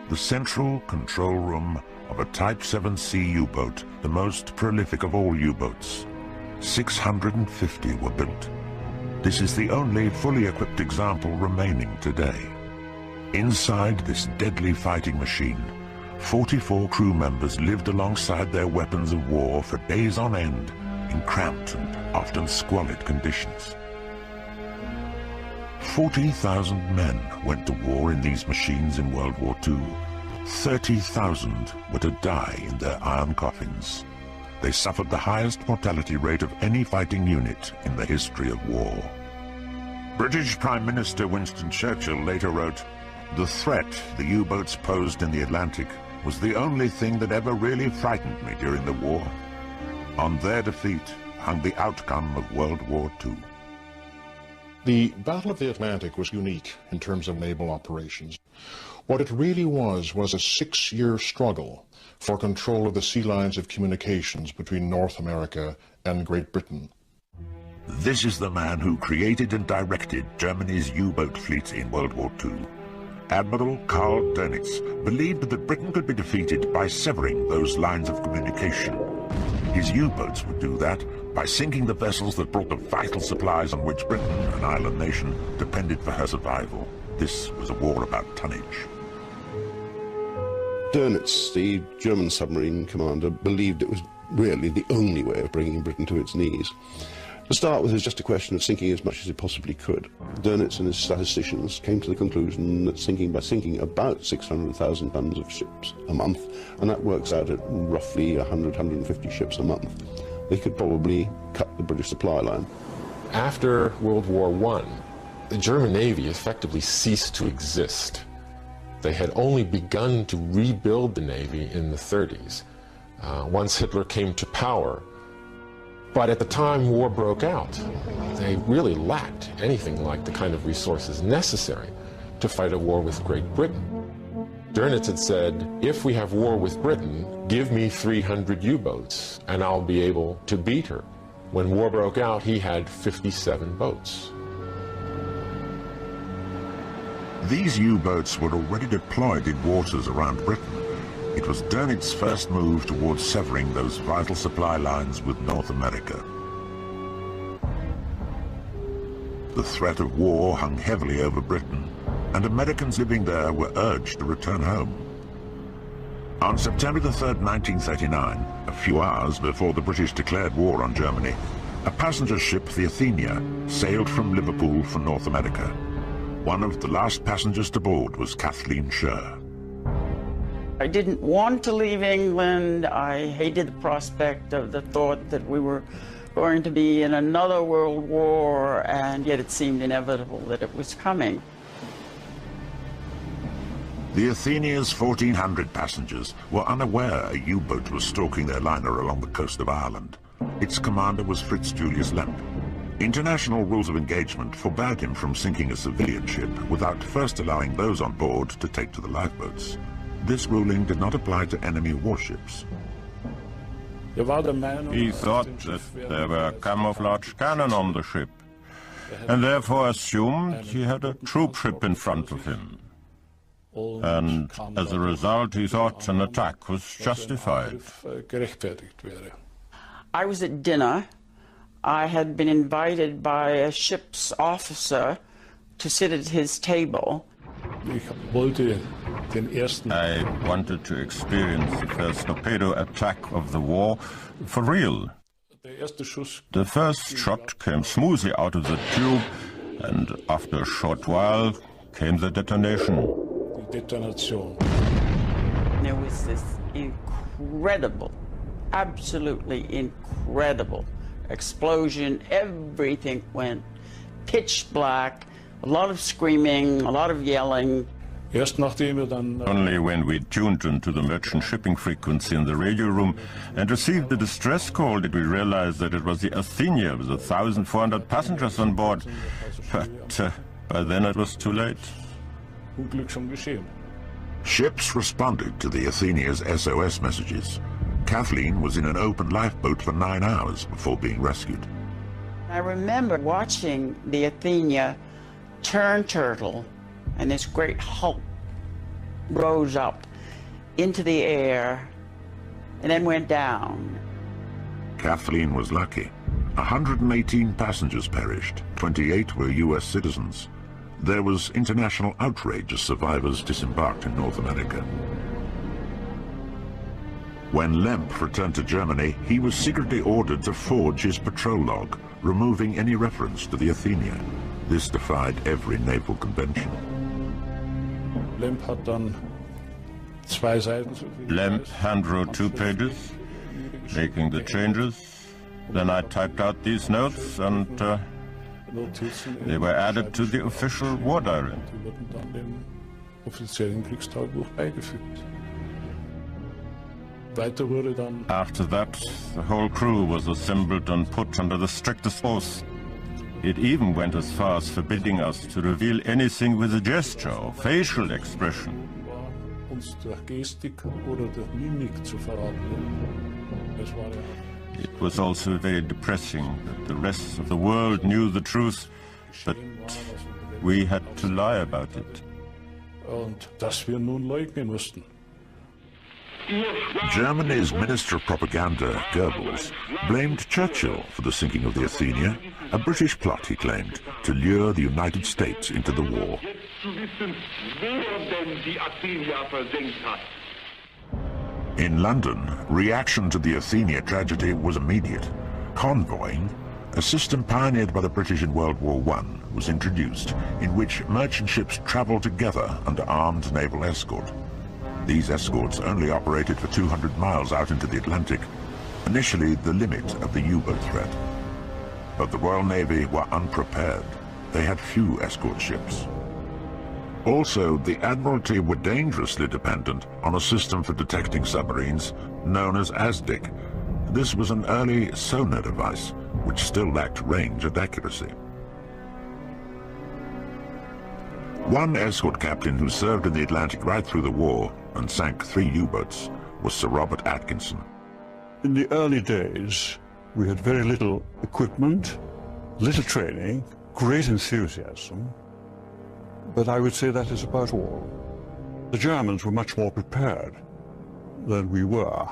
the central control room of a Type 7C U-boat, the most prolific of all U-boats. 650 were built. This is the only fully equipped example remaining today. Inside this deadly fighting machine, 44 crew members lived alongside their weapons of war for days on end in cramped and often squalid conditions. 40,000 men went to war in these machines in World War II. 30,000 were to die in their iron coffins. They suffered the highest mortality rate of any fighting unit in the history of war. British Prime Minister Winston Churchill later wrote, "The threat the U-boats posed in the Atlantic was the only thing that ever really frightened me during the war. On their defeat hung the outcome of World War II." The Battle of the Atlantic was unique in terms of naval operations. What it really was a 6-year struggle for control of the sea lines of communications between North America and Great Britain. This is the man who created and directed Germany's U-boat fleet in World War II. Admiral Karl Dönitz believed that Britain could be defeated by severing those lines of communication. His U-boats would do that by sinking the vessels that brought the vital supplies on which Britain, an island nation, depended for her survival. This was a war about tonnage. Dönitz, the German submarine commander, believed it was really the only way of bringing Britain to its knees. To start with, it was just a question of sinking as much as it possibly could. Dönitz and his statisticians came to the conclusion that by sinking about 600,000 tons of ships a month, and that works out at roughly 150 ships a month, they could probably cut the British supply line. After World War I, the German Navy effectively ceased to exist. They had only begun to rebuild the Navy in the 30s, once Hitler came to power. But at the time war broke out, they really lacked anything like the kind of resources necessary to fight a war with Great Britain. Dönitz had said, if we have war with Britain, give me 300 U-boats and I'll be able to beat her. When war broke out, he had 57 boats. These U-boats were already deployed in waters around Britain. It was Dönitz's first move towards severing those vital supply lines with North America. The threat of war hung heavily over Britain, and Americans living there were urged to return home. On September the 3rd, 1939, a few hours before the British declared war on Germany, a passenger ship, the Athenia, sailed from Liverpool for North America. One of the last passengers to board was Kathleen Scher. I didn't want to leave England. I hated the prospect of the thought that we were going to be in another world war, and yet it seemed inevitable that it was coming. The Athenia's 1,400 passengers were unaware a U-boat was stalking their liner along the coast of Ireland. Its commander was Fritz Julius Lemp. International rules of engagement forbade him from sinking a civilian ship without first allowing those on board to take to the lifeboats. This ruling did not apply to enemy warships. He thought that there were camouflage cannon on the ship, and therefore assumed he had a troop ship in front of him. And as a result, he thought an attack was justified. I was at dinner. I had been invited by a ship's officer to sit at his table. I wanted to experience the first torpedo attack of the war for real. The first shot came smoothly out of the tube, and after a short while came the detonation. There was this incredible, absolutely incredible explosion. Everything went pitch black, a lot of screaming, a lot of yelling. Only when we tuned into the merchant shipping frequency in the radio room and received the distress call did we realize that it was the Athenia with 1,400 passengers on board. But by then it was too late. Ships responded to the Athenia's SOS messages. Kathleen was in an open lifeboat for 9 hours before being rescued. I remember watching the Athenia turn turtle and this great hulk rose up into the air and then went down. Kathleen was lucky. 118 passengers perished, 28 were US citizens. There was international outrage as survivors disembarked in North America. When Lemp returned to Germany, he was secretly ordered to forge his patrol log, removing any reference to the Athenia. This defied every naval convention. Lemp handwrote 2 pages, making the changes. Then I typed out these notes, and they were added to the official war diary. After that, the whole crew was assembled and put under the strictest oath. It even went as far as forbidding us to reveal anything with a gesture or facial expression. It was also very depressing that the rest of the world knew the truth, but we had to lie about it. Germany's Minister of Propaganda, Goebbels, blamed Churchill for the sinking of the Athenia, a British plot, he claimed, to lure the United States into the war. In London, reaction to the Athenia tragedy was immediate. Convoying, a system pioneered by the British in World War I, was introduced, in which merchant ships traveled together under armed naval escort. These escorts only operated for 200 miles out into the Atlantic, initially the limit of the U-boat threat. But the Royal Navy were unprepared. They had few escort ships. Also, the Admiralty were dangerously dependent on a system for detecting submarines known as ASDIC. This was an early sonar device, which still lacked range and accuracy. One escort captain who served in the Atlantic right through the war and sank 3 U-boats was Sir Robert Atkinson. In the early days, we had very little equipment, little training, great enthusiasm, but I would say that is about all. The Germans were much more prepared than we were.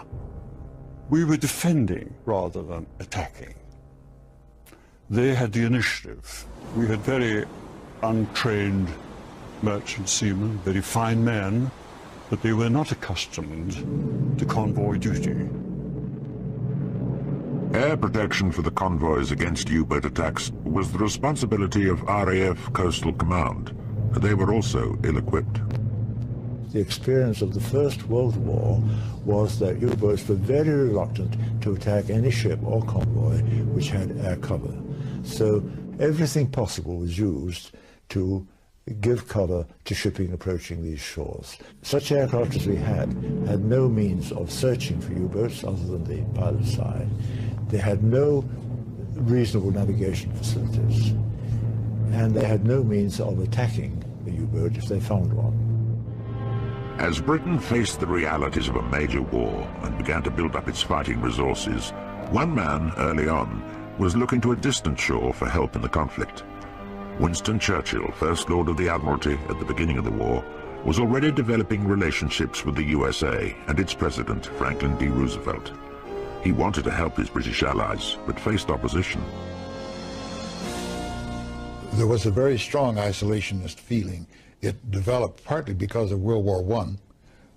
We were defending rather than attacking. They had the initiative. We had very untrained merchant seamen, very fine men, but they were not accustomed to convoy duty. Air protection for the convoys against U-boat attacks was the responsibility of RAF Coastal Command. They were also ill-equipped. The experience of the First World War was that U-boats were very reluctant to attack any ship or convoy which had air cover. So everything possible was used to give cover to shipping approaching these shores. Such aircraft as we had no means of searching for U-boats other than the pilot side. They had no reasonable navigation facilities, and they had no means of attacking a U-boat if they found one. As Britain faced the realities of a major war and began to build up its fighting resources, one man early on was looking to a distant shore for help in the conflict. Winston Churchill, First Lord of the Admiralty at the beginning of the war, was already developing relationships with the USA and its president, Franklin D. Roosevelt. He wanted to help his British allies, but faced opposition. There was a very strong isolationist feeling. It developed partly because of World War I,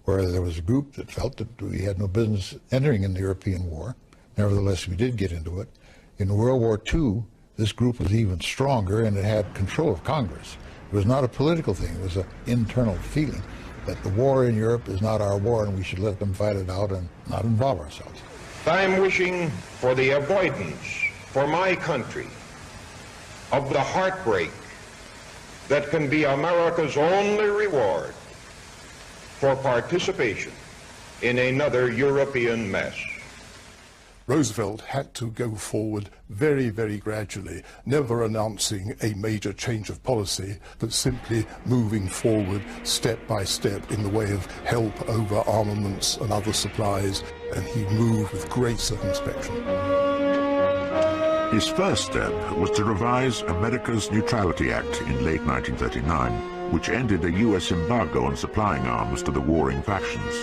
where there was a group that felt that we had no business entering in the European war. Nevertheless, we did get into it. In World War II, this group was even stronger, and it had control of Congress. It was not a political thing. It was an internal feeling that the war in Europe is not our war, and we should let them fight it out and not involve ourselves. I'm wishing for the avoidance for my country of the heartbreak that can be America's only reward for participation in another European mess. Roosevelt had to go forward very, very gradually, never announcing a major change of policy, but simply moving forward step by step in the way of help over armaments and other supplies, and he moved with great circumspection. His first step was to revise America's Neutrality Act in late 1939. which ended a US embargo on supplying arms to the warring factions.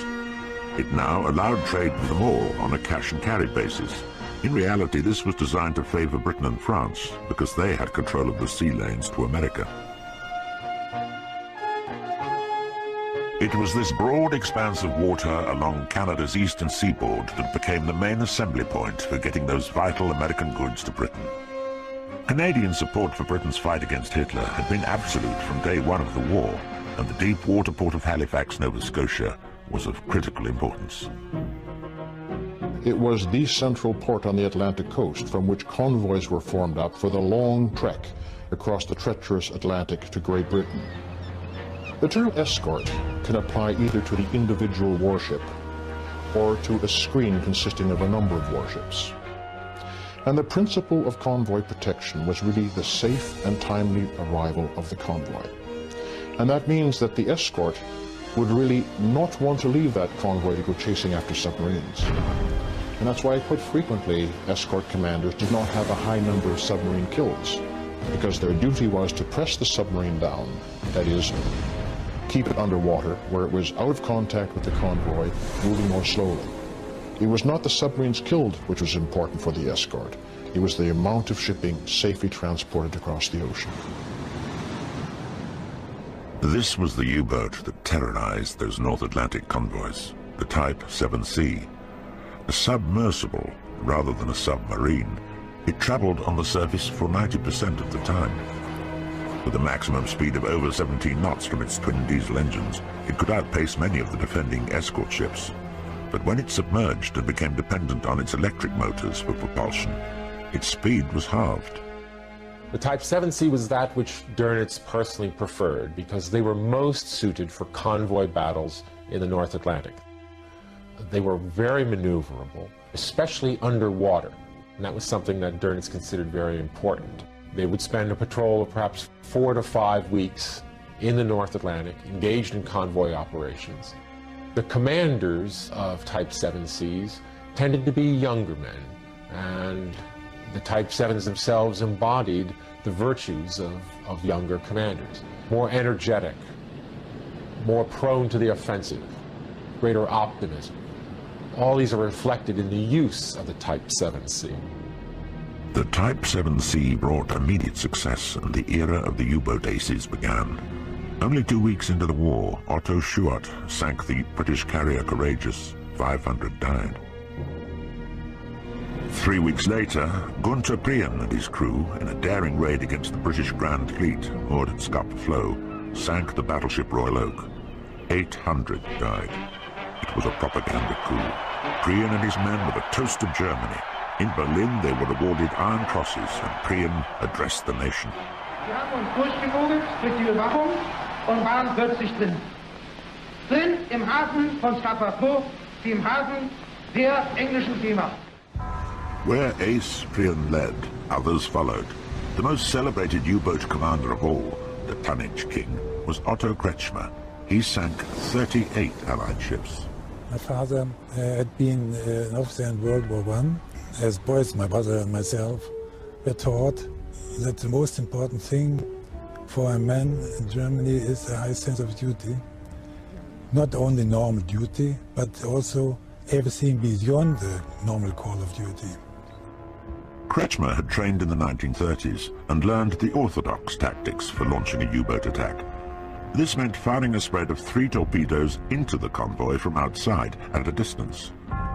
It now allowed trade with them all on a cash-and-carry basis. In reality, this was designed to favor Britain and France because they had control of the sea lanes to America. It was this broad expanse of water along Canada's eastern seaboard that became the main assembly point for getting those vital American goods to Britain. Canadian support for Britain's fight against Hitler had been absolute from day one of the war, and the deep water port of Halifax, Nova Scotia, was of critical importance. It was the central port on the Atlantic coast from which convoys were formed up for the long trek across the treacherous Atlantic to Great Britain. The term escort can apply either to the individual warship or to a screen consisting of a number of warships. And the principle of convoy protection was really the safe and timely arrival of the convoy. And that means that the escort would really not want to leave that convoy to go chasing after submarines. And that's why quite frequently escort commanders did not have a high number of submarine kills, because their duty was to press the submarine down, that is, keep it underwater where it was out of contact with the convoy, moving more slowly. It was not the submarines killed which was important for the escort. It was the amount of shipping safely transported across the ocean. This was the U-boat that terrorized those North Atlantic convoys, the Type 7C. A submersible rather than a submarine, it traveled on the surface for 90% of the time. With a maximum speed of over 17 knots from its twin diesel engines, it could outpace many of the defending escort ships. But when it submerged and became dependent on its electric motors for propulsion, its speed was halved. The Type 7C was that which Dönitz personally preferred because they were most suited for convoy battles in the North Atlantic. They were very maneuverable, especially underwater, and that was something that Dönitz considered very important. They would spend a patrol of perhaps 4 to 5 weeks in the North Atlantic, engaged in convoy operations. The commanders of Type 7Cs tended to be younger men, and the Type 7s themselves embodied the virtues of younger commanders. More energetic, more prone to the offensive, greater optimism. All these are reflected in the use of the Type 7C. The Type 7C brought immediate success, and the era of the U-boat aces began. Only 2 weeks into the war, Otto Schuart sank the British carrier Courageous. 500 died. 3 weeks later, Gunther Prien and his crew, in a daring raid against the British Grand Fleet moored at Scapa Flow, sank the battleship Royal Oak. 800 died. It was a propaganda coup. Prien and his men were the toast of Germany. In Berlin, they were awarded Iron Crosses, and Prien addressed the nation. Wir haben uns durchgemogelt durch die Überwachung und waren plötzlich drin. Drin im Hafen von Scapa Flow, wie im Hafen der englischen Seemacht. Where Ace Prien led, others followed. The most celebrated U-boat commander of all, the tonnage king, was Otto Kretschmer. He sank 38 Allied ships. My father had been an officer in World War I. As boys, my brother and myself were taught that the most important thing for a man in Germany is a high sense of duty. Not only normal duty, but also everything beyond the normal call of duty. Kretschmer had trained in the 1930s and learned the orthodox tactics for launching a U-boat attack. This meant firing a spread of 3 torpedoes into the convoy from outside at a distance.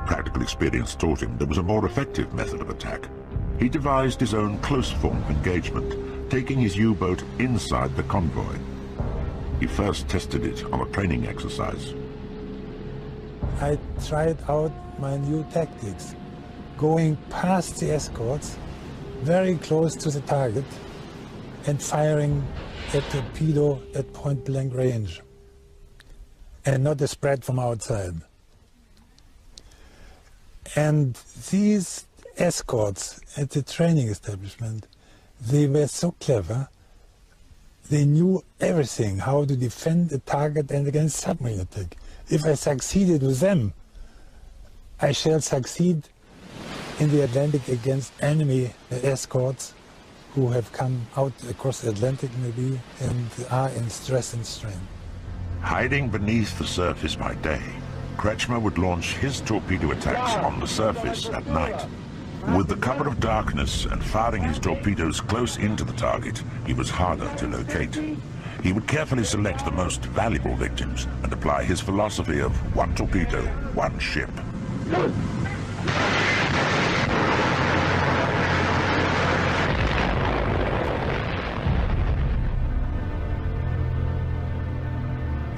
Practical experience taught him there was a more effective method of attack. He devised his own close form of engagement, taking his U-boat inside the convoy. He first tested it on a training exercise. I tried out my new tactics, going past the escorts, very close to the target, and firing a torpedo at point-blank range, and not a spread from outside. And these escorts at the training establishment, they were so clever. They knew everything, how to defend a target and against submarine attack. If I succeeded with them, I shall succeed in the Atlantic against enemy escorts who have come out across the Atlantic maybe and are in stress and strain. Hiding beneath the surface by day, Kretschmer would launch his torpedo attacks on the surface at night. With the cover of darkness and firing his torpedoes close into the target, he was harder to locate. He would carefully select the most valuable victims and apply his philosophy of one torpedo, one ship.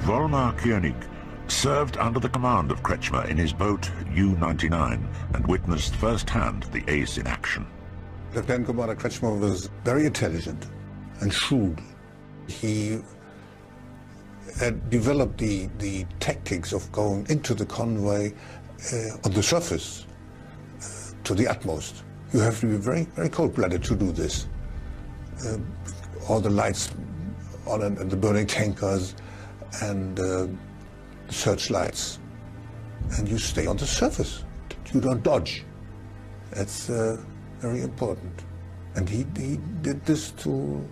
Volmar Koenig served under the command of Kretschmer in his boat U-99 and witnessed firsthand the ace in action. Lieutenant Commander Kretschmer was very intelligent and shrewd. He had developed the tactics of going into the convoy on the surface to the utmost. You have to be very, very cold-blooded to do this. All the lights on and the burning tankers and searchlights, and you stay on the surface. You don't dodge. That's very important. And he did this to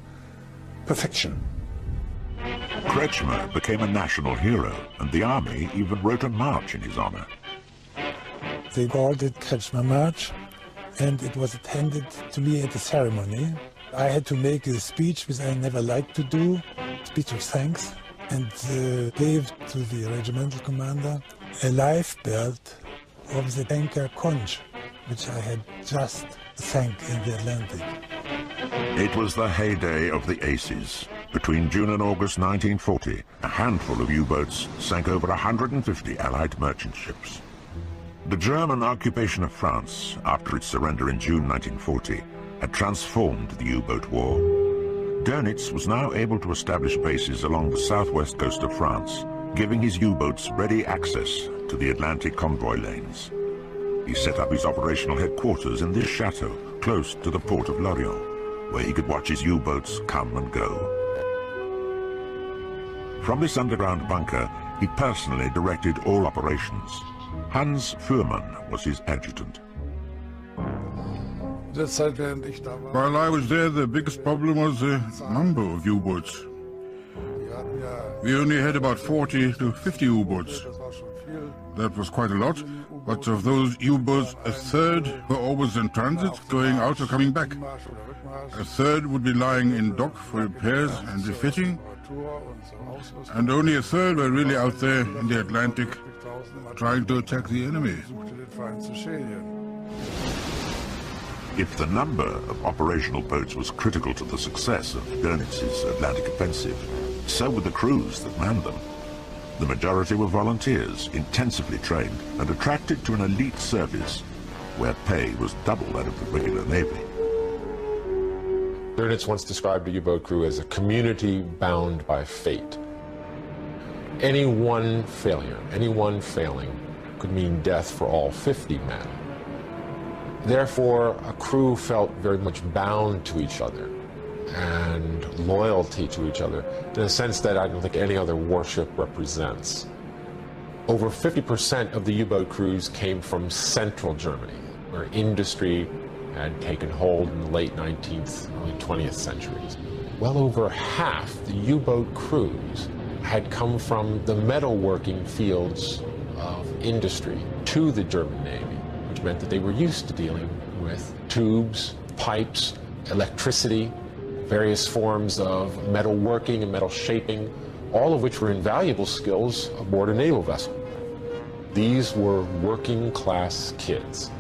perfection. Kretschmer became a national hero, and the army even wrote a march in his honor. They called it Kretschmer March, and it was attended to me at the ceremony. I had to make a speech, which I never liked to do, speech of thanks, and gave to the regimental commander a life belt of the tanker Conch, which I had just sank in the Atlantic. It was the heyday of the aces. Between June and August 1940, a handful of U-boats sank over 150 Allied merchant ships. The German occupation of France, after its surrender in June 1940, had transformed the U-boat war. Dönitz was now able to establish bases along the southwest coast of France, giving his U-boats ready access to the Atlantic convoy lanes. He set up his operational headquarters in this chateau, close to the port of Lorient, where he could watch his U-boats come and go. From this underground bunker, he personally directed all operations. Hans Fuhrmann was his adjutant. While I was there, the biggest problem was the number of U-boats. We only had about 40 to 50 U-boats. That was quite a lot, but of those U-boats, a third were always in transit, going out or coming back. A third would be lying in dock for repairs and refitting, and only a third were really out there in the Atlantic trying to attack the enemy. If the number of operational boats was critical to the success of Dönitz's Atlantic offensive, so were the crews that manned them. The majority were volunteers, intensively trained and attracted to an elite service where pay was double that of the regular Navy. Dönitz once described a U-boat crew as a community bound by fate. Any one failure, any one failing could mean death for all 50 men. Therefore, a crew felt very much bound to each other and loyalty to each other in a sense that I don't think any other warship represents. Over 50% of the U-boat crews came from central Germany, where industry had taken hold in the late 19th, early 20th centuries. Well over half the U-boat crews had come from the metalworking fields of industry to the German Navy, which meant that they were used to dealing with tubes, pipes, electricity, various forms of metalworking and metal shaping, all of which were invaluable skills aboard a naval vessel. These were working-class kids.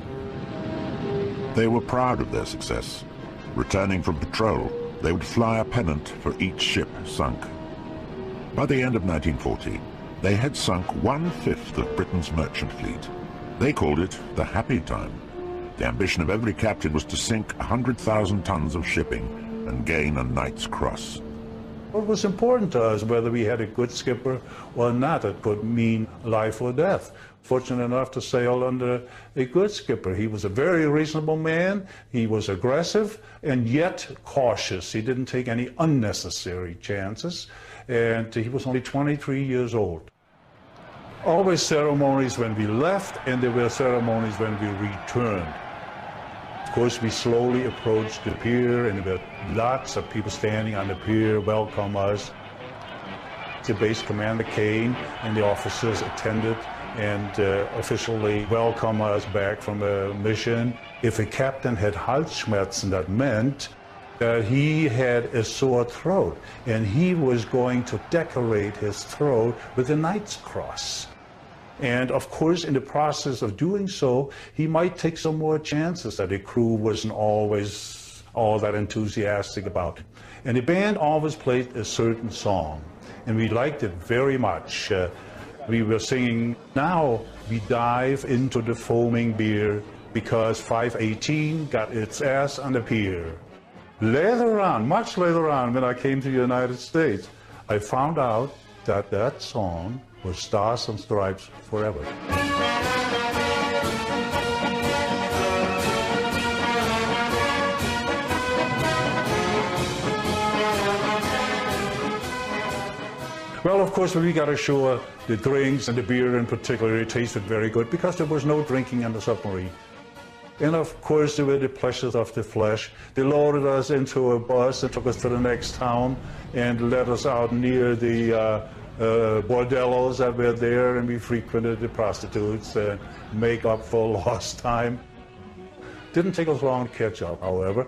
They were proud of their success. Returning from patrol, they would fly a pennant for each ship sunk. By the end of 1940, they had sunk 1/5 of Britain's merchant fleet. They called it the happy time. The ambition of every captain was to sink 100,000 tons of shipping and gain a Knight's Cross. What was important to us, whether we had a good skipper or not, it could mean life or death. Fortunate enough to sail under a good skipper. He was a very reasonable man, he was aggressive and yet cautious. He didn't take any unnecessary chances, and he was only 23 years old. Always ceremonies when we left, and there were ceremonies when we returned. Of course, we slowly approached the pier, and there were lots of people standing on the pier, welcome us. The base commander came, and the officers attended and officially welcome us back from a mission. If a captain had Halsschmerzen, that meant that he had a sore throat, and he was going to decorate his throat with a Knight's Cross. And of course, in the process of doing so, he might take some more chances that the crew wasn't always all that enthusiastic about. And the band always played a certain song, and we liked it very much. We were singing, "Now we dive into the foaming beer, because 518 got its ass on the pier." Later on, much later on, when I came to the United States, I found out that that song was Stars and Stripes Forever. Well, of course, when we got ashore, the drinks and the beer in particular, it tasted very good because there was no drinking on the submarine. And of course, there were the pleasures of the flesh. They loaded us into a bus and took us to the next town and led us out near the bordellos that were there, and we frequented the prostitutes and make up for lost time. Didn't take us long to catch up, however.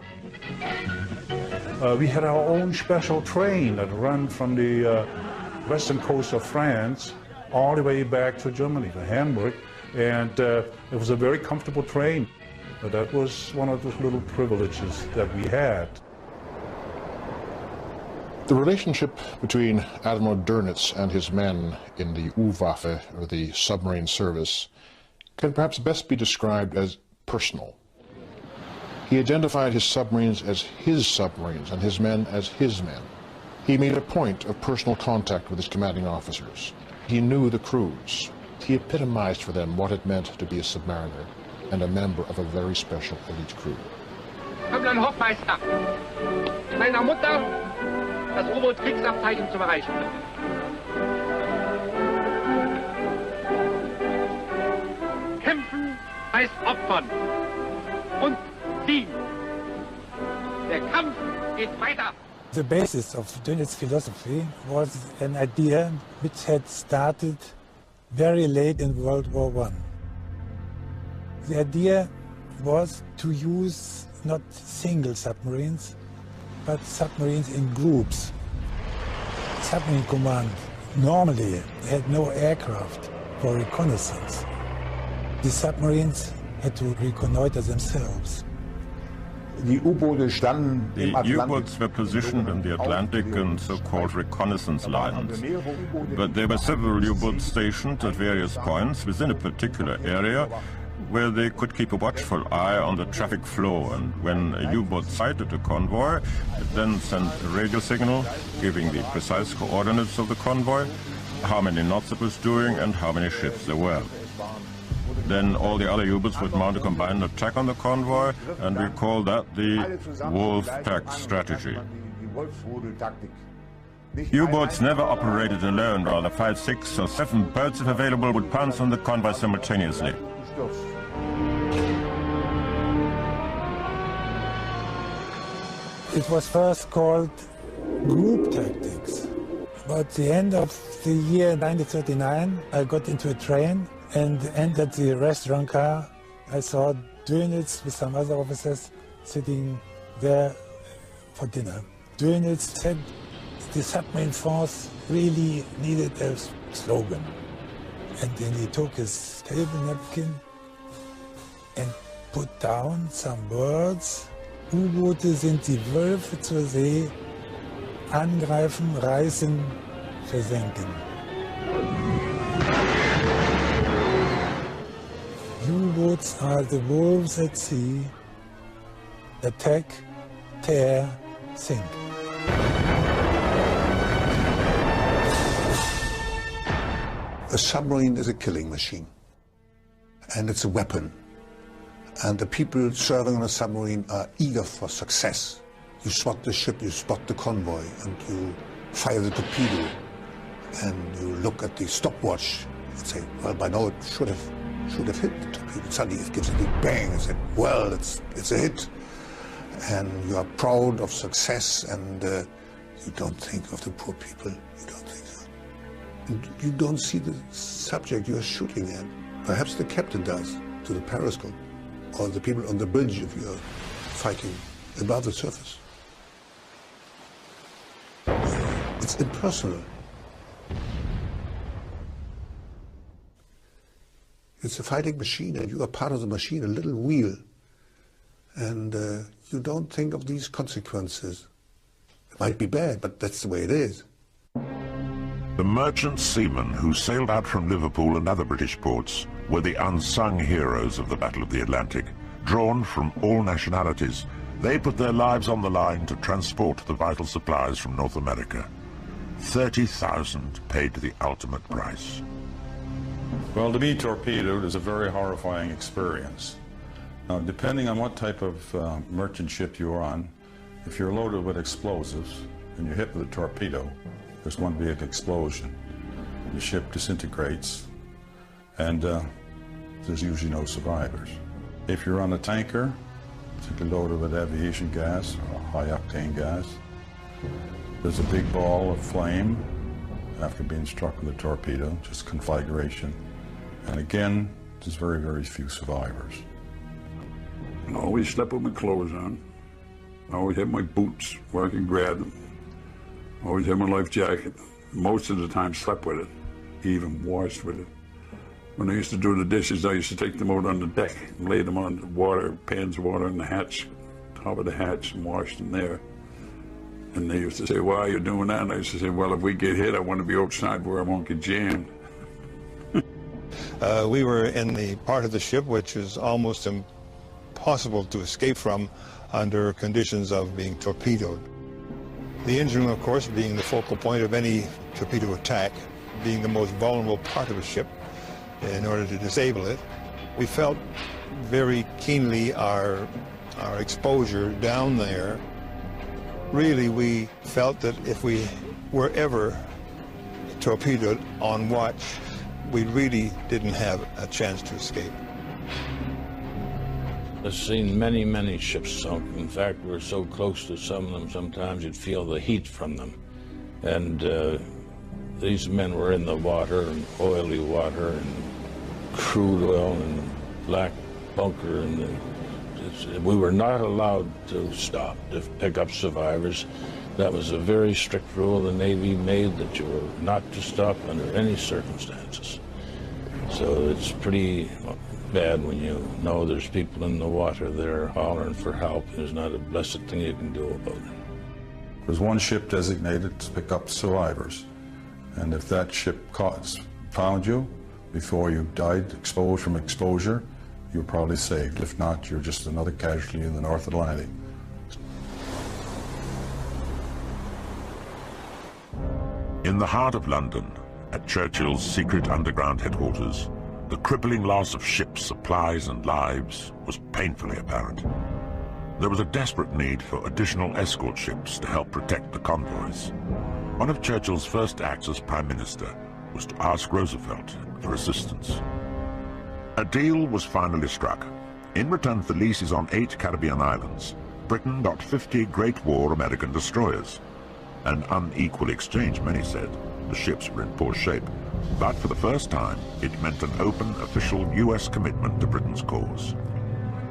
We had our own special train that ran from the western coast of France all the way back to Germany, to Hamburg, and it was a very comfortable train. That was one of those little privileges that we had. The relationship between Admiral Dönitz and his men in the U-Waffe, or the submarine service, can perhaps best be described as personal. He identified his submarines as his submarines and his men as his men. He made a point of personal contact with his commanding officers. He knew the crews. He epitomized for them what it meant to be a submariner and a member of a very special elite crew. Kaplan Hofmeister, meiner Mutter das U-Boot-Kriegsabzeichen zu erreichen. Kämpfen heißt opfern und ziehen. Der Kampf geht weiter. The basis of Dönitz's philosophy was an idea which had started very late in World War I. The idea was to use not single submarines, but submarines in groups. Submarine command normally had no aircraft for reconnaissance. The submarines had to reconnoiter themselves. The U-boats were positioned in the Atlantic and so-called reconnaissance lines. But there were several U-boats stationed at various points within a particular area where they could keep a watchful eye on the traffic flow, and when a U-boat sighted a convoy, it then sent a radio signal giving the precise coordinates of the convoy, how many knots it was doing and how many ships there were. Then all the other U-boats would mount a combined attack on the convoy, and we call that the wolf pack strategy. U-boats never operated alone. Rather 5, 6 or 7 boats, if available, would pounce on the convoy simultaneously. It was first called group tactics. About the end of the year 1939, I got into a train and entered the restaurant car. I saw Dönitz with some other officers sitting there for dinner. Dönitz said the submarine force really needed a slogan. And then he took his table napkin and put down some words. U-Boote sind die Wölfe zur See, angreifen, reißen, versenken. U-boats are the wolves at sea, attack, tear, sink. A submarine is a killing machine, and it's a weapon. And the people serving on a submarine are eager for success. You spot the ship, you spot the convoy, and you fire the torpedo, and you look at the stopwatch and say, well, by now it should have should have hit the torpedo. Suddenly it gives a big bang and said, well, it's a hit. And you are proud of success, and you don't think of the poor people. You don't think so. And you don't see the subject you are shooting at. Perhaps the captain does, to the periscope, or the people on the bridge if you are fighting above the surface. It's impersonal. It's a fighting machine, and you are part of the machine, a little wheel. And you don't think of these consequences. It might be bad, but that's the way it is. The merchant seamen who sailed out from Liverpool and other British ports were the unsung heroes of the Battle of the Atlantic. Drawn from all nationalities, they put their lives on the line to transport the vital supplies from North America. 30,000 paid the ultimate price. Well, to be torpedoed is a very horrifying experience. Now, depending on what type of merchant ship you're on, if you're loaded with explosives and you're hit with a torpedo, there's one big explosion. The ship disintegrates, and there's usually no survivors. If you're on a tanker, particularly loaded with aviation gas or high-octane gas, there's a big ball of flame after being struck with a torpedo, just conflagration. And again, there's very, very few survivors. I always slept with my clothes on. I always had my boots where I could grab them. I always had my life jacket. Most of the time slept with it, even washed with it. When I used to do the dishes, I used to take them out on the deck and lay them on the water, pans of water in the hatch, top of the hatch, and wash them there. And they used to say, why are you doing that? And I used to say, well, if we get hit, I want to be outside where I won't get jammed. We were in the part of the ship which is almost impossible to escape from under conditions of being torpedoed. The engine, of course, being the focal point of any torpedo attack, being the most vulnerable part of a ship in order to disable it. We felt very keenly our exposure down there. Really, we felt that if we were ever torpedoed on watch, we really didn't have a chance to escape. I've seen many, many ships sunk. In fact, we're so close to some of them, sometimes you'd feel the heat from them. And these men were in the water, and oily water, and crude oil, and black bunker, and we were not allowed to stop to pick up survivors. That was a very strict rule the Navy made, that you were not to stop under any circumstances. So it's pretty bad when you know there's people in the water there hollering for help. There's not a blessed thing you can do about it. There's one ship designated to pick up survivors. And if that ship found you before you died exposed from exposure, you're probably saved. If not, you're just another casualty in the North Atlantic. In the heart of London, at Churchill's secret underground headquarters, the crippling loss of ships, supplies and lives was painfully apparent. There was a desperate need for additional escort ships to help protect the convoys. One of Churchill's first acts as Prime Minister was to ask Roosevelt for assistance. A deal was finally struck. In return for leases on 8 Caribbean islands, Britain got 50 Great War American destroyers. An unequal exchange, many said. The ships were in poor shape. But for the first time, it meant an open, official U.S. commitment to Britain's cause.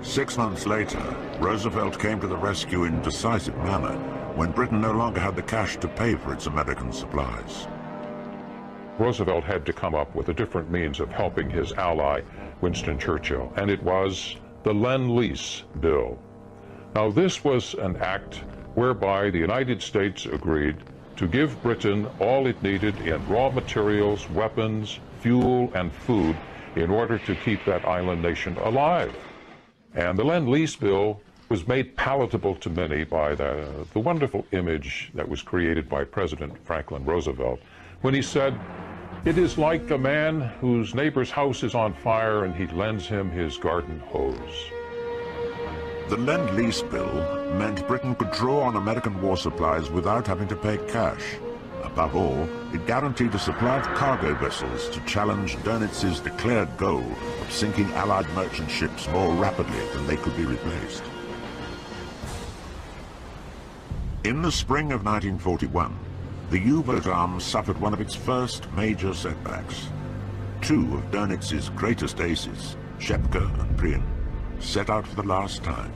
6 months later, Roosevelt came to the rescue in decisive manner when Britain no longer had the cash to pay for its American supplies. Roosevelt had to come up with a different means of helping his ally, Winston Churchill, and it was the Lend-Lease Bill. Now, this was an act whereby the United States agreed to give Britain all it needed in raw materials, weapons, fuel, and food in order to keep that island nation alive. And the Lend-Lease Bill was made palatable to many by the wonderful image that was created by President Franklin Roosevelt when he said, "It is like a man whose neighbor's house is on fire and he lends him his garden hose." The Lend-Lease Bill meant Britain could draw on American war supplies without having to pay cash, a Above all, it guaranteed a supply of cargo vessels to challenge Dönitz's declared goal of sinking Allied merchant ships more rapidly than they could be replaced. In the spring of 1941, the U-boat arm suffered one of its first major setbacks. Two of Dönitz's greatest aces, Schepke and Prien, set out for the last time.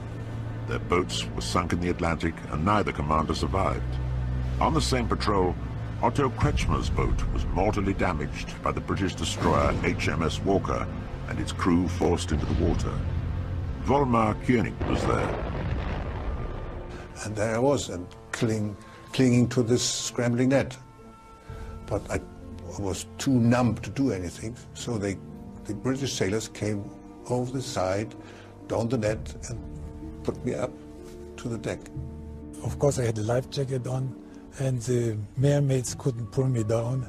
Their boats were sunk in the Atlantic and neither commander survived. On the same patrol, Otto Kretschmer's boat was mortally damaged by the British destroyer HMS Walker and its crew forced into the water. Volmar Koenig was there. And there I was, and clinging to this scrambling net. But I was too numb to do anything, so the British sailors came over the side, down the net, and put me up to the deck. Of course, I had a life jacket on, and the mermaids couldn't pull me down.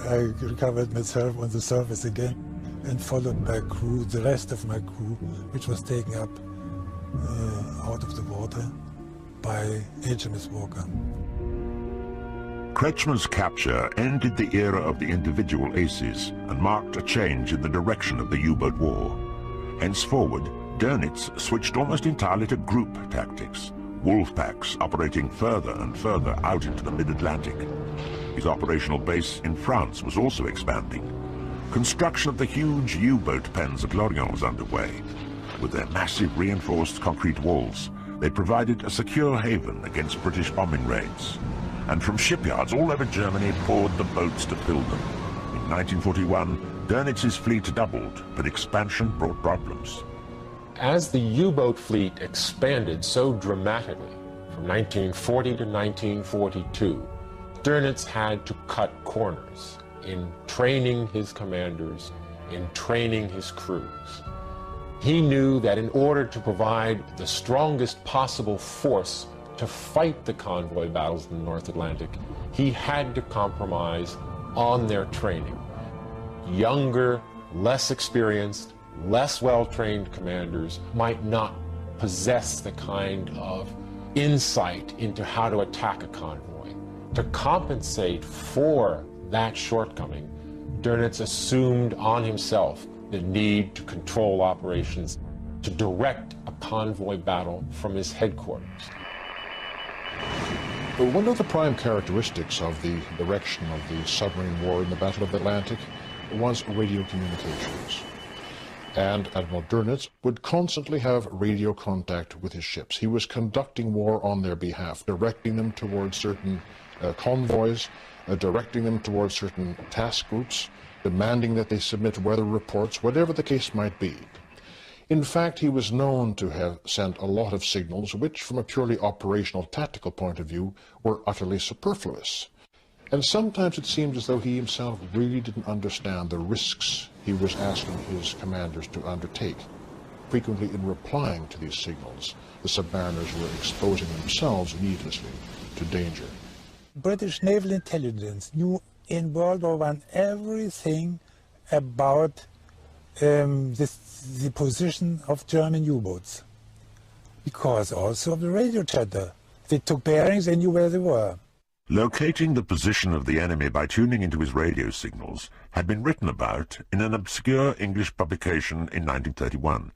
I recovered myself on the surface again and followed my crew, the rest of my crew, which was taken up out of the water by HMS Walker. Kretschmer's capture ended the era of the individual aces and marked a change in the direction of the U-boat war. Henceforward, Dönitz switched almost entirely to group tactics, wolf packs operating further and further out into the mid-Atlantic. His operational base in France was also expanding. Construction of the huge U-boat pens at Lorient was underway. With their massive reinforced concrete walls, they provided a secure haven against British bombing raids. And from shipyards all over Germany poured the boats to fill them. In 1941, Dönitz's fleet doubled, but expansion brought problems. As the U-boat fleet expanded so dramatically from 1940 to 1942, Dönitz had to cut corners in training his commanders, in training his crews. He knew that in order to provide the strongest possible force to fight the convoy battles in the North Atlantic, he had to compromise on their training. Younger, less experienced, less well-trained commanders might not possess the kind of insight into how to attack a convoy. To compensate for that shortcoming, Dönitz assumed on himself the need to control operations, to direct a convoy battle from his headquarters. Well, one of the prime characteristics of the direction of the submarine war in the Battle of the Atlantic was radio communications. And Admiral Dönitz would constantly have radio contact with his ships. He was conducting war on their behalf, directing them towards certain convoys, directing them towards certain task groups, demanding that they submit weather reports, whatever the case might be. In fact, he was known to have sent a lot of signals which, from a purely operational tactical point of view, were utterly superfluous. And sometimes it seemed as though he himself really didn't understand the risks he was asking his commanders to undertake. Frequently, in replying to these signals, the submariners were exposing themselves needlessly to danger. British naval intelligence knew in World War I everything about the position of German U-boats, because also of the radio chatter. They took bearings, they knew where they were. Locating the position of the enemy by tuning into his radio signals had been written about in an obscure English publication in 1931.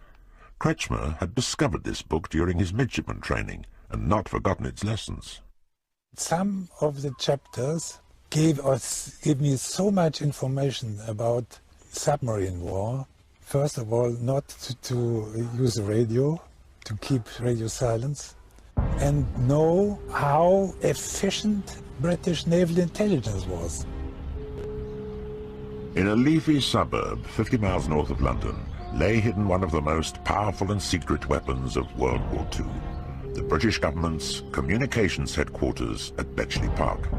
Kretschmer had discovered this book during his midshipman training and not forgotten its lessons. Some of the chapters gave me so much information about submarine war. First of all, not to use the radio, to keep radio silence, and know how efficient British naval intelligence was. In a leafy suburb 50 miles north of London lay hidden one of the most powerful and secret weapons of World War II, the British government's communications headquarters at Bletchley Park.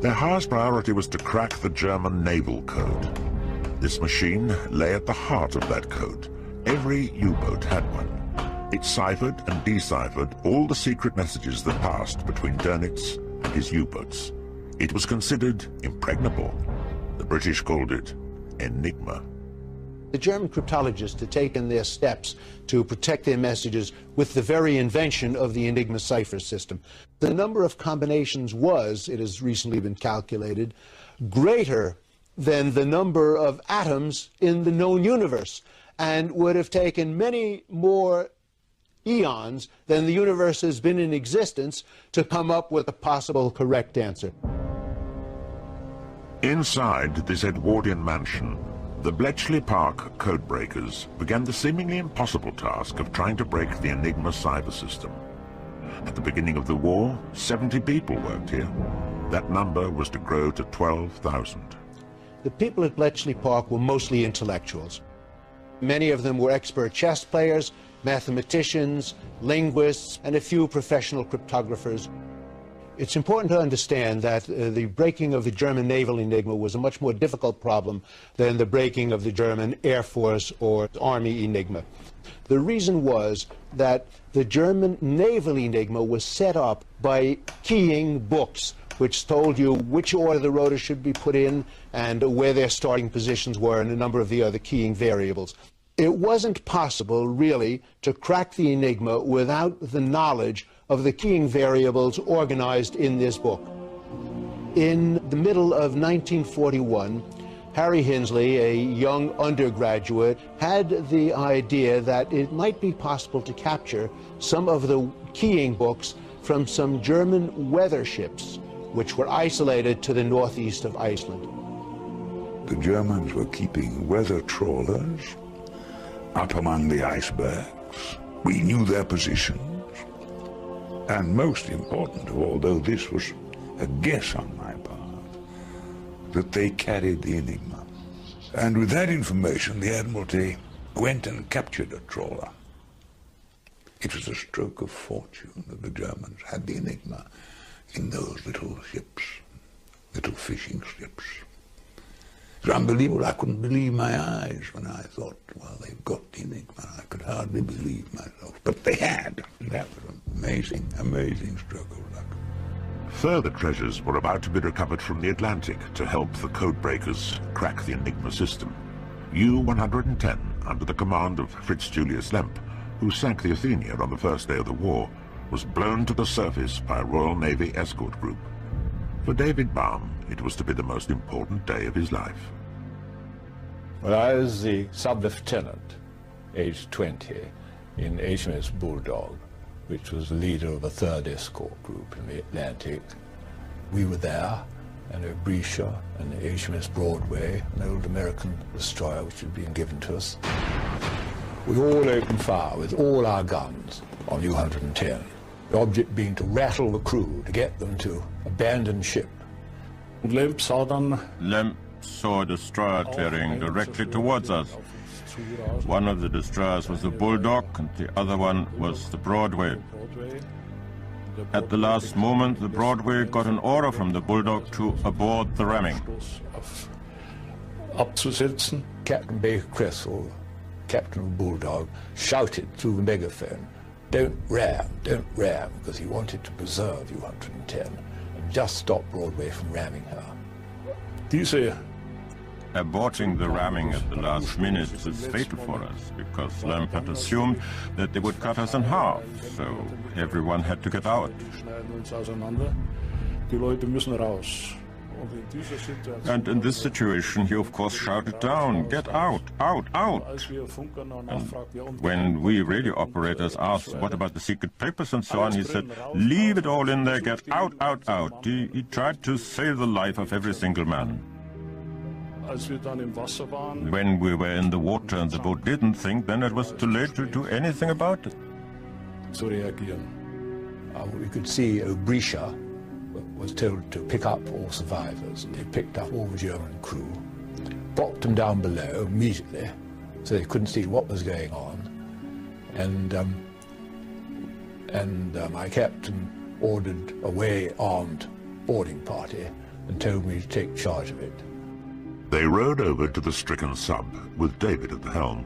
Their highest priority was to crack the German naval code. This machine lay at the heart of that code. Every U-boat had one. It ciphered and deciphered all the secret messages that passed between Dönitz and his U-boats. It was considered impregnable. The British called it Enigma. The German cryptologists had taken their steps to protect their messages with the very invention of the Enigma cipher system. The number of combinations was, it has recently been calculated, greater than the number of atoms in the known universe, and would have taken many more eons than the universe has been in existence to come up with a possible correct answer. Inside this Edwardian mansion, the Bletchley Park codebreakers began the seemingly impossible task of trying to break the Enigma cyber system. At the beginning of the war, 70 people worked here. That number was to grow to 12,000. The people at Bletchley Park were mostly intellectuals. Many of them were expert chess players, mathematicians, linguists, and a few professional cryptographers. It's important to understand that the breaking of the German naval Enigma was a much more difficult problem than the breaking of the German Air Force or Army Enigma. The reason was that the German naval Enigma was set up by keying books, which told you which order the rotors should be put in and where their starting positions were and a number of the other keying variables. It wasn't possible, really, to crack the Enigma without the knowledge of the keying variables organized in this book. In the middle of 1941, Harry Hinsley, a young undergraduate, had the idea that it might be possible to capture some of the keying books from some German weather ships, which were isolated to the northeast of Iceland. The Germans were keeping weather trawlers up among the icebergs. We knew their positions. And most important of all, though this was a guess on my part, that they carried the Enigma. And with that information, the Admiralty went and captured a trawler. It was a stroke of fortune that the Germans had the Enigma in those little ships, little fishing ships. It was unbelievable. I couldn't believe my eyes when I thought, well, they've got the Enigma. I could hardly believe myself. But they had. That was an amazing, amazing stroke of luck. Further treasures were about to be recovered from the Atlantic to help the codebreakers crack the Enigma system. U-110, under the command of Fritz Julius Lemp, who sank the Athenia on the first day of the war, was blown to the surface by a Royal Navy escort group. For David Baum, it was to be the most important day of his life. Well, I was the sub-lieutenant, aged 20, in HMS Bulldog, which was the leader of a third escort group in the Atlantic. We were there, and a Brescia and the HMS Broadway, an old American destroyer which had been given to us. We all opened fire with all our guns on U-110. The object being to rattle the crew, to get them to abandon ship. Lemp saw a destroyer clearing directly towards us. One of the destroyers was the Bulldog, and the other one was the Broadway. At the last moment, the Broadway got an order from the Bulldog to abort the ramming. Abzusetzen. Captain Baker Cresswell, captain of Bulldog, shouted through the megaphone, don't ram, because he wanted to preserve U-110 and just stop Broadway from ramming her. Aborting the ramming at the last minute is fatal for us, because Lemp had assumed that they would cut us in half, so everyone had to get out. And in this situation, he of course shouted down, get out, out, out. And when we radio operators asked, what about the secret papers and so on, he said, leave it all in there, get out, out, out. He tried to save the life of every single man. When we were in the water and the boat didn't sink, then it was too late to do anything about it. We could see Brescia was told to pick up all survivors. They picked up all the German crew, dropped them down below immediately, so they couldn't see what was going on. And my captain ordered a way-armed boarding party and told me to take charge of it. They rowed over to the stricken sub, with David at the helm,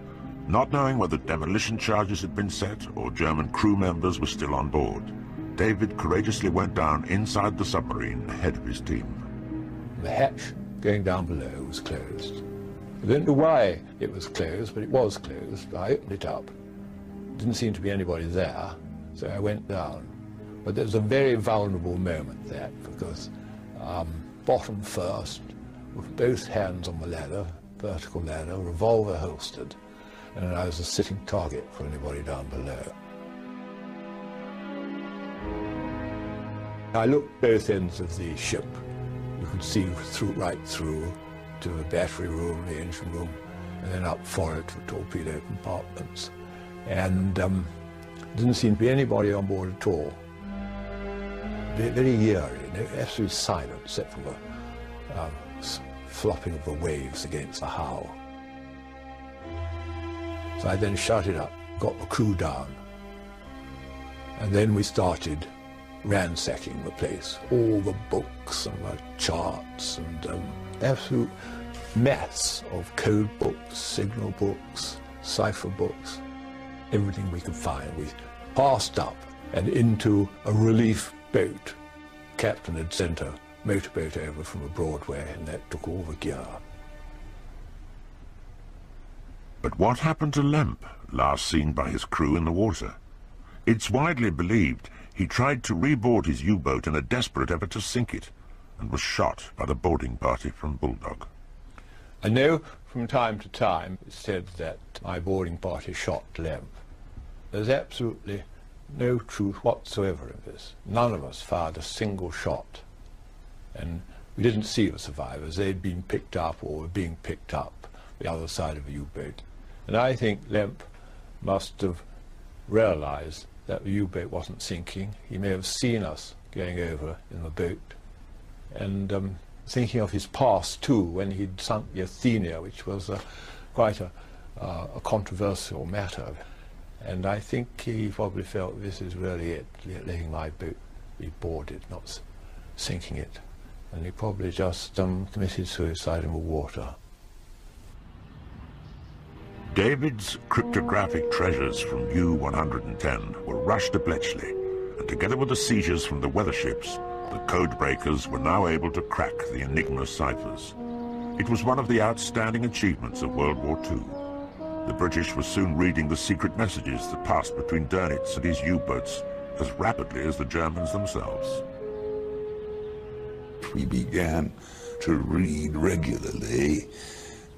not knowing whether demolition charges had been set or German crew members were still on board. David courageously went down inside the submarine ahead of his team. The hatch going down below was closed. I don't know why it was closed, but it was closed. I opened it up. Didn't seem to be anybody there, so I went down. But there was a very vulnerable moment there, because bottom first, with both hands on the ladder, vertical ladder, revolver holstered, and I was a sitting target for anybody down below. I looked both ends of the ship. You could see right through to the battery room, the engine room, and then up forward to the torpedo compartments. And didn't seem to be anybody on board at all. Very eerie, absolute silence, except for the flopping of the waves against the hull. So I then shouted up, got the crew down, and then we started ransacking the place. All the books and the charts and absolute mess of code books, signal books, cipher books, everything we could find. We passed up and into a relief boat. Captain had sent a motorboat over from a Broadway, and that took all the gear. But what happened to Lemp, last seen by his crew in the water? It's widely believed he tried to reboard his U-boat in a desperate effort to sink it, and was shot by the boarding party from Bulldog. I know from time to time it's said that my boarding party shot Lemp. There's absolutely no truth whatsoever in this. None of us fired a single shot, and we didn't see the survivors. They'd been picked up or were being picked up the other side of a U-boat. And I think Lemp must have realized that the U-boat wasn't sinking. He may have seen us going over in the boat, and thinking of his past too, when he'd sunk the Athenia, which was quite a controversial matter. And I think he probably felt this is really it, letting my boat be boarded, not sinking it. And he probably just committed suicide in the water. David's cryptographic treasures from U-110 were rushed to Bletchley, and together with the seizures from the weather ships, the code breakers were now able to crack the Enigma ciphers. It was one of the outstanding achievements of World War II. The British were soon reading the secret messages that passed between Dönitz and his U-boats as rapidly as the Germans themselves. We began to read regularly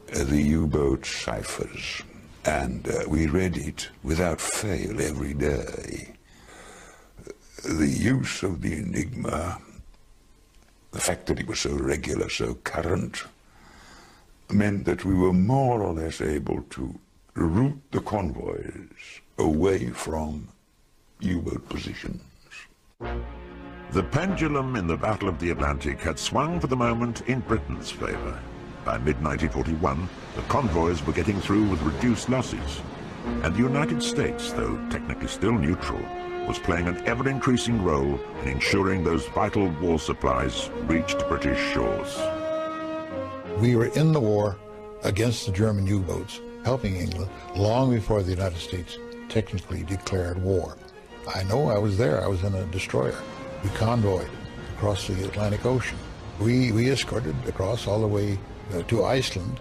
the U-boat ciphers, and we read it without fail every day. The use of the Enigma, the fact that it was so regular, so current, meant that we were more or less able to route the convoys away from U-boat positions. The pendulum in the Battle of the Atlantic had swung for the moment in Britain's favour. By mid-1941, the convoys were getting through with reduced losses, and the United States, though technically still neutral, was playing an ever-increasing role in ensuring those vital war supplies reached British shores. We were in the war against the German U-boats, helping England long before the United States technically declared war. I know I was there. I was in a destroyer. We convoyed across the Atlantic Ocean. We escorted across all the way to Iceland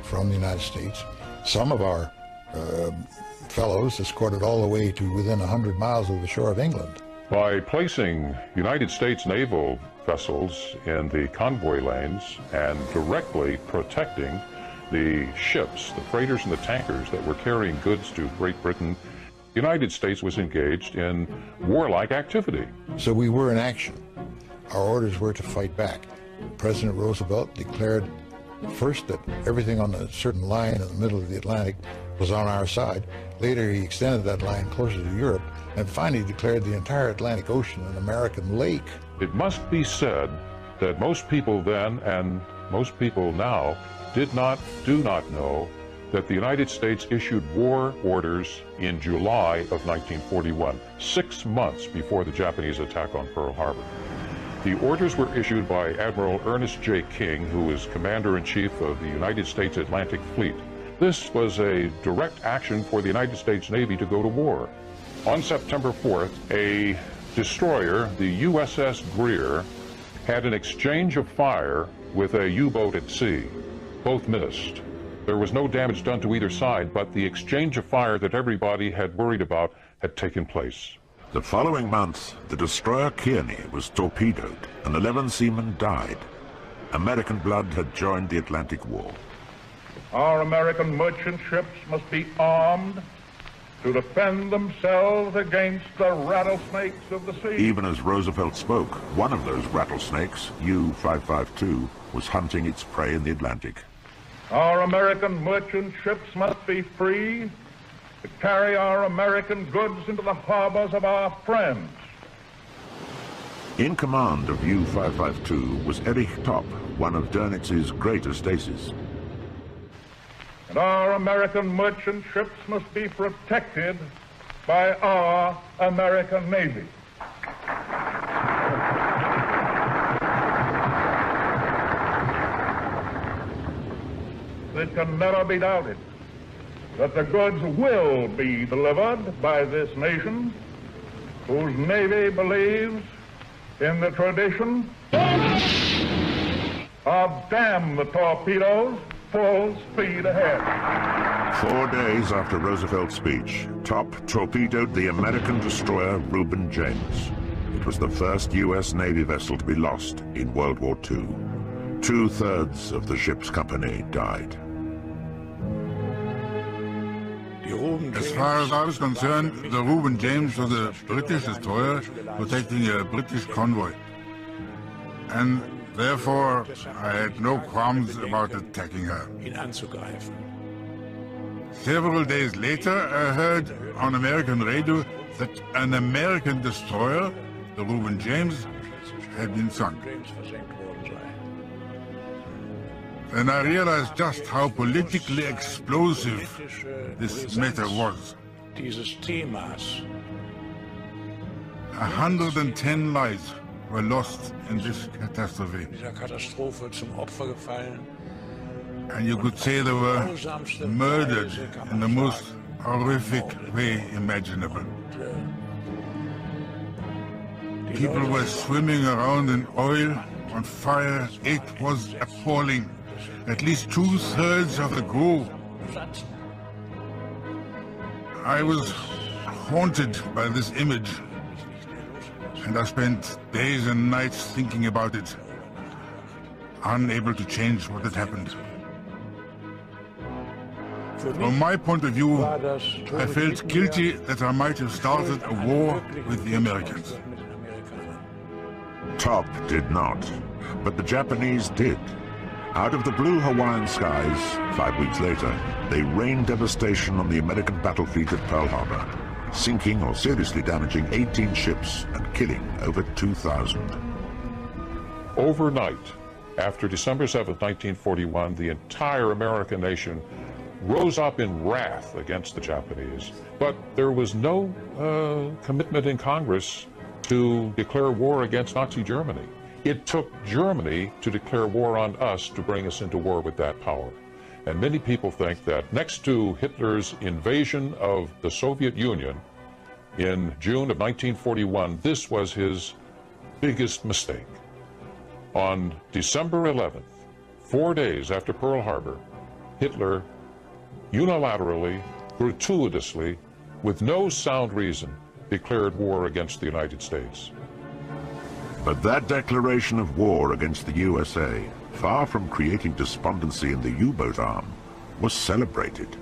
from the United States. Some of our fellows escorted all the way to within 100 miles of the shore of England. By placing United States naval vessels in the convoy lanes and directly protecting the ships, the freighters and the tankers that were carrying goods to Great Britain, the United States was engaged in warlike activity. So we were in action. Our orders were to fight back. President Roosevelt declared first that everything on a certain line in the middle of the Atlantic was on our side. Later he extended that line closer to Europe and finally declared the entire Atlantic Ocean an American lake. It must be said that most people then and most people now do not know that the United States issued war orders in July of 1941, 6 months before the Japanese attack on Pearl Harbor. The orders were issued by Admiral Ernest J. King, who is Commander-in-Chief of the United States Atlantic Fleet. This was a direct action for the United States Navy to go to war. On September 4th, a destroyer, the USS Greer, had an exchange of fire with a U-boat at sea. Both missed. There was no damage done to either side, but the exchange of fire that everybody had worried about had taken place. The following month, the destroyer Kearney was torpedoed and 11 seamen died. American blood had joined the Atlantic War. Our American merchant ships must be armed to defend themselves against the rattlesnakes of the sea. Even as Roosevelt spoke, one of those rattlesnakes, U-552, was hunting its prey in the Atlantic. Our American merchant ships must be free to carry our American goods into the harbors of our friends. In command of U-552 was Erich Topp, one of Donitz's greatest aces. And our American merchant ships must be protected by our American Navy. It can never be doubted that the goods will be delivered by this nation, whose Navy believes in the tradition of damn the torpedoes, full speed ahead. 4 days after Roosevelt's speech, Topp torpedoed the American destroyer Reuben James. It was the first U.S. Navy vessel to be lost in World War II. 2/3 of the ship's company died. As far as I was concerned, the Reuben James was a British destroyer protecting a British convoy. And therefore, I had no qualms about attacking her. Several days later, I heard on American radio that an American destroyer, the Reuben James, had been sunk. And I realized just how politically explosive this matter was. 110 lives were lost in this catastrophe. And you could say they were murdered in the most horrific way imaginable. People were swimming around in oil, on fire. It was appalling. At least 2/3 of the crew. I was haunted by this image, and I spent days and nights thinking about it, unable to change what had happened. From my point of view, I felt guilty that I might have started a war with the Americans. Topp did not, but the Japanese did. Out of the blue Hawaiian skies, 5 weeks later, they rained devastation on the American battle fleet at Pearl Harbor, sinking or seriously damaging 18 ships and killing over 2,000. Overnight, after December 7, 1941, the entire American nation rose up in wrath against the Japanese. But there was no commitment in Congress to declare war against Nazi Germany. It took Germany to declare war on us to bring us into war with that power. And many people think that next to Hitler's invasion of the Soviet Union in June of 1941, this was his biggest mistake. On December 11th, 4 days after Pearl Harbor, Hitler unilaterally, gratuitously, with no sound reason, declared war against the United States. But that declaration of war against the USA, far from creating despondency in the U-boat arm, was celebrated.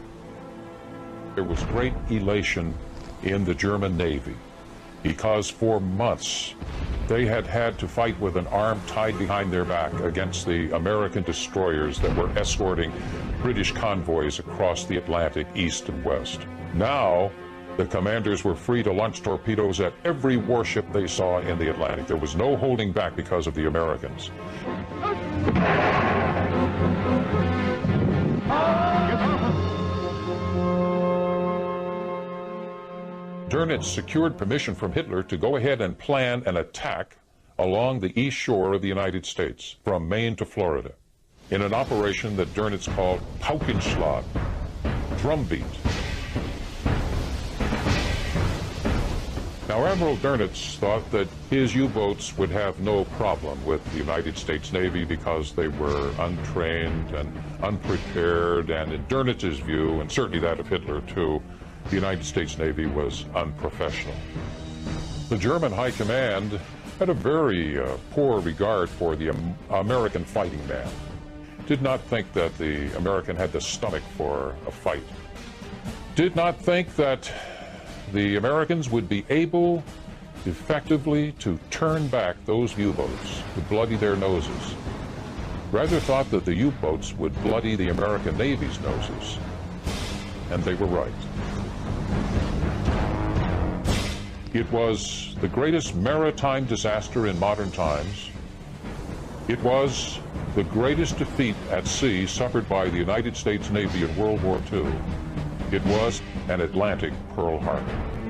There was great elation in the German Navy because for months they had had to fight with an arm tied behind their back against the American destroyers that were escorting British convoys across the Atlantic east and west. Now, the commanders were free to launch torpedoes at every warship they saw in the Atlantic. There was no holding back because of the Americans. Dönitz secured permission from Hitler to go ahead and plan an attack along the east shore of the United States, from Maine to Florida, in an operation that Dönitz called Paukenschlag, drumbeat. Now, Admiral Dönitz thought that his U-boats would have no problem with the United States Navy because they were untrained and unprepared, and in Dönitz's view, and certainly that of Hitler too, the United States Navy was unprofessional. The German High Command had a very poor regard for the American fighting man. Did not think that the American had the stomach for a fight. Did not think that the Americans would be able effectively to turn back those U-boats, to bloody their noses. Rather thought that the U-boats would bloody the American Navy's noses. And they were right. It was the greatest maritime disaster in modern times. It was the greatest defeat at sea suffered by the United States Navy in World War II. It was an Atlantic Pearl Harbor.